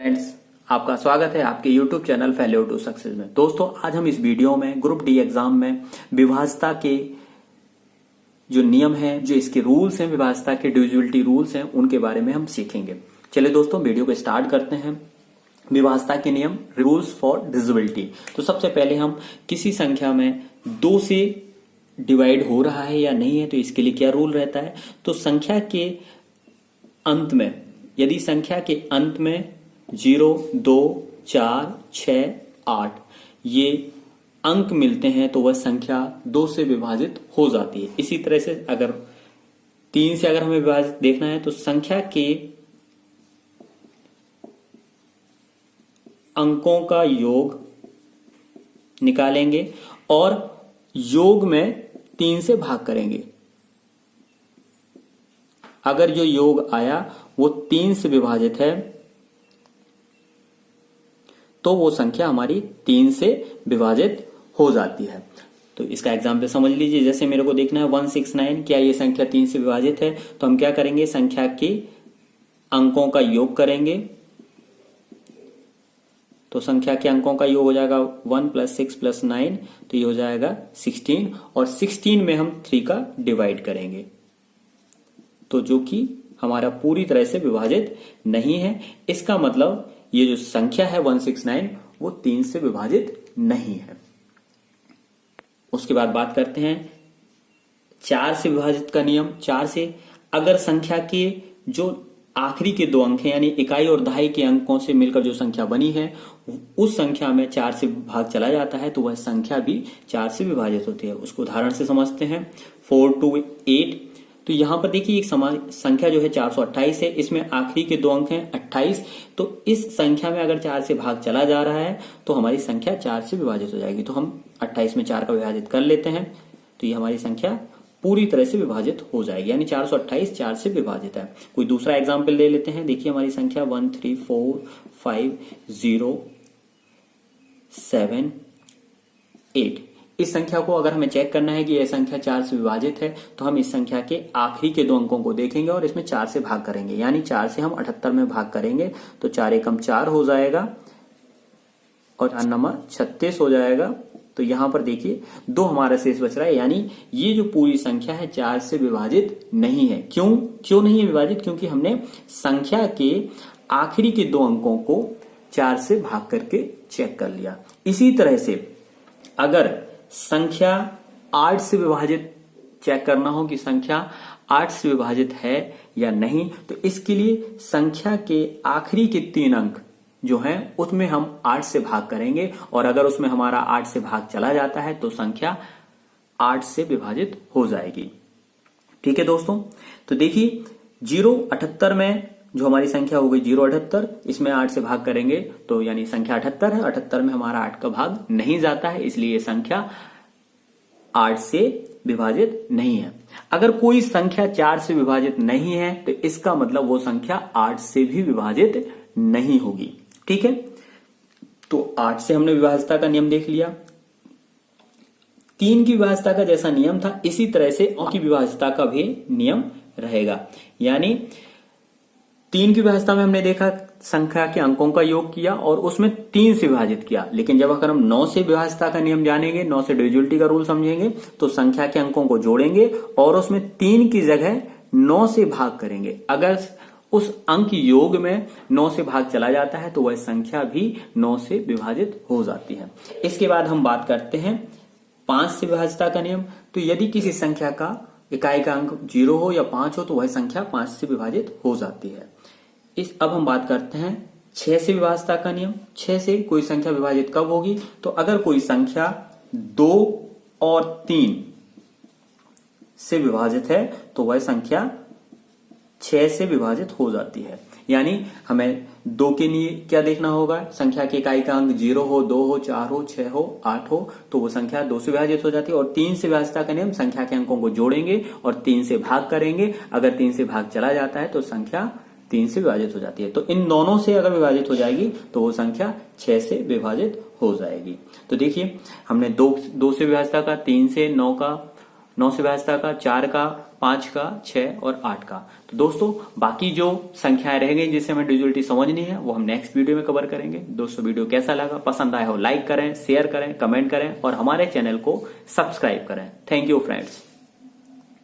Friends, आपका स्वागत है आपके YouTube channel failure to success में। दोस्तों, आज हम इस वीडियो में ग्रुप डी एग्जाम में विभाजता के जो नियम हैं, जो इसके रूल्स हैं, विभाजता के डिविजिबिलिटी रूल्स हैं, उनके बारे में हम सीखेंगे। चलिए दोस्तों, वीडियो को स्टार्ट करते हैं। विभाजता के नियम, रूल्स फॉर डिविजिबिलिटी। तो सबसे पहले हम किसी संख्या में 2 से डिवाइड हो रहा है या नहीं है, तो इसके लिए क्या रूल रहता है। तो संख्या के अंत में, यदि संख्या के अंत में 0, 2, 4, 6, 8 ये अंक मिलते हैं तो वह संख्या 2 से विभाजित हो जाती है। इसी तरह से अगर 3 से अगर हमें विभाजित देखना है तो संख्या के अंकों का योग निकालेंगे और योग में 3 से भाग करेंगे। अगर जो योग आया वो 3 से विभाजित है तो वो संख्या हमारी 3 से विभाजित हो जाती है। तो इसका एग्जाम्पल समझ लीजिए। जैसे मेरे को देखना है 169, क्या ये संख्या 3 से विभाजित है, तो हम क्या करेंगे, संख्या के अंकों का योग करेंगे। तो संख्या के अंकों का योग हो जाएगा 1 + 6 + 9, तो ये हो जाएगा 16, और 16 में हम 3 का डिवाइड करेंगे, तो जो कि हमारा पूरी तरह से विभाजित नहीं है। इसका मतलब ये जो संख्या है 169 वो 3 से विभाजित नहीं है। उसके बाद बात करते हैं 4 से विभाजित का नियम। 4 से अगर संख्या के जो आखिरी के 2 अंक हैं, यानी इकाई और दहाई के अंकों से मिलकर जो संख्या बनी है, उस संख्या में 4 से भाग चला जाता है तो वह संख्या भी 4 से विभाजित होती है। उसको उदाहरण से समझते हैं। 4 to 8, तो यहां पर देखिए एक संख्या जो है 428 है, इसमें आखिरी के 2 अंक हैं 28, तो इस संख्या में अगर 4 से भाग चला जा रहा है तो हमारी संख्या 4 से विभाजित हो जाएगी। तो हम 28 में 4 का विभाजित कर लेते हैं, तो ये हमारी संख्या पूरी तरह से विभाजित हो जाएगी, यानी 428 4 से विभाजित है। कोई दूसरा एग्जाम्पल ले लेते हैं। देखिए हमारी संख्या 1 3 4 5 0 7 8, इस संख्या को अगर हमें चेक करना है कि यह संख्या 4 से विभाजित है, तो हम इस संख्या के आखिरी के 2 अंकों को देखेंगे और इसमें 4 से भाग करेंगे, यानी 4 से हम 78 में भाग करेंगे, तो 4 एकम 4 हो जाएगा और 4 नंबर 36 हो जाएगा। तो यहां पर देखिए 2 हमारा शेष बच रहा है, यानी ये जो पूरी संख्या है 4 से विभाजित नहीं है। क्यों नहीं है विभाजित? क्योंकि हमने संख्या के आखिरी के 2 अंकों को 4 से भाग करके चेक कर लिया। इसी तरह से अगर संख्या 8 से विभाजित चेक करना हो कि संख्या 8 से विभाजित है या नहीं, तो इसके लिए संख्या के आखिरी के 3 अंक जो हैं उसमें हम 8 से भाग करेंगे, और अगर उसमें हमारा 8 से भाग चला जाता है तो संख्या 8 से विभाजित हो जाएगी। ठीक है दोस्तों, तो देखिए 078 में जो हमारी संख्या हो गई 078, इसमें 8 से भाग करेंगे तो यानी संख्या 78 है। 78 में हमारा 8 का भाग नहीं जाता है, इसलिए ये संख्या 8 से विभाजित नहीं है। अगर कोई संख्या 4 से विभाजित नहीं है तो इसका मतलब वो संख्या 8 से भी विभाजित नहीं होगी। ठीक है, तो 8 से हमने विभाजता का नियम देख लिया। 3 की विभाजता का जैसा नियम था, इसी तरह से की विभाजता का भी नियम रहेगा। यानी 3 की विभाजता में हमने देखा संख्या के अंकों का योग किया और उसमें 3 से विभाजित किया, लेकिन जब अगर हम 9 से विभाजता का नियम जानेंगे, 9 से डिविजिबिलिटी का रूल समझेंगे, तो संख्या के अंकों को जोड़ेंगे और उसमें 3 की जगह 9 से भाग करेंगे। अगर उस अंक योग में 9 से भाग चला जाता है तो वह संख्या भी 9 से विभाजित हो जाती है। इसके बाद हम बात करते हैं 5 से विभाजता का नियम। तो यदि किसी संख्या का इकाई का अंक 0 हो या 5 हो तो वह संख्या 5 से विभाजित हो जाती है। अब हम बात करते हैं 6 से विभाजता का नियम। 6 से कोई संख्या विभाजित कब होगी? तो अगर कोई संख्या 2 और 3 से विभाजित है तो वह संख्या 6 से विभाजित हो जाती है। यानी हमें 2 के लिए क्या देखना होगा, संख्या के इकाई का अंक 0 हो, 2 हो, 4 हो, 6 हो, 8 हो, तो वो संख्या 2 से विभाजित हो जाती है। और 3 से विभाजता का नियम, संख्या के अंकों को जोड़ेंगे और 3 से भाग करेंगे। अगर 3 से भाग चला जाता है तो संख्या 3 से विभाजित हो जाती है। तो इन दोनों से अगर विभाजित हो जाएगी तो वो संख्या 6 से विभाजित हो जाएगी। तो देखिए हमने 2 से विभाजता का, 3 से 9 का, 9 से विभाजता का, 4 का, 5 का, 6 और 8 का। तो दोस्तों बाकी जो संख्याएं रह गई जिससे हमें डिविजिबिलिटी समझनी है वो हम नेक्स्ट वीडियो में कवर करेंगे। दोस्तों वीडियो कैसा लगा, पसंद आया हो लाइक करें, शेयर करें, कमेंट करें और हमारे चैनल को सब्सक्राइब करें। Thank you friends.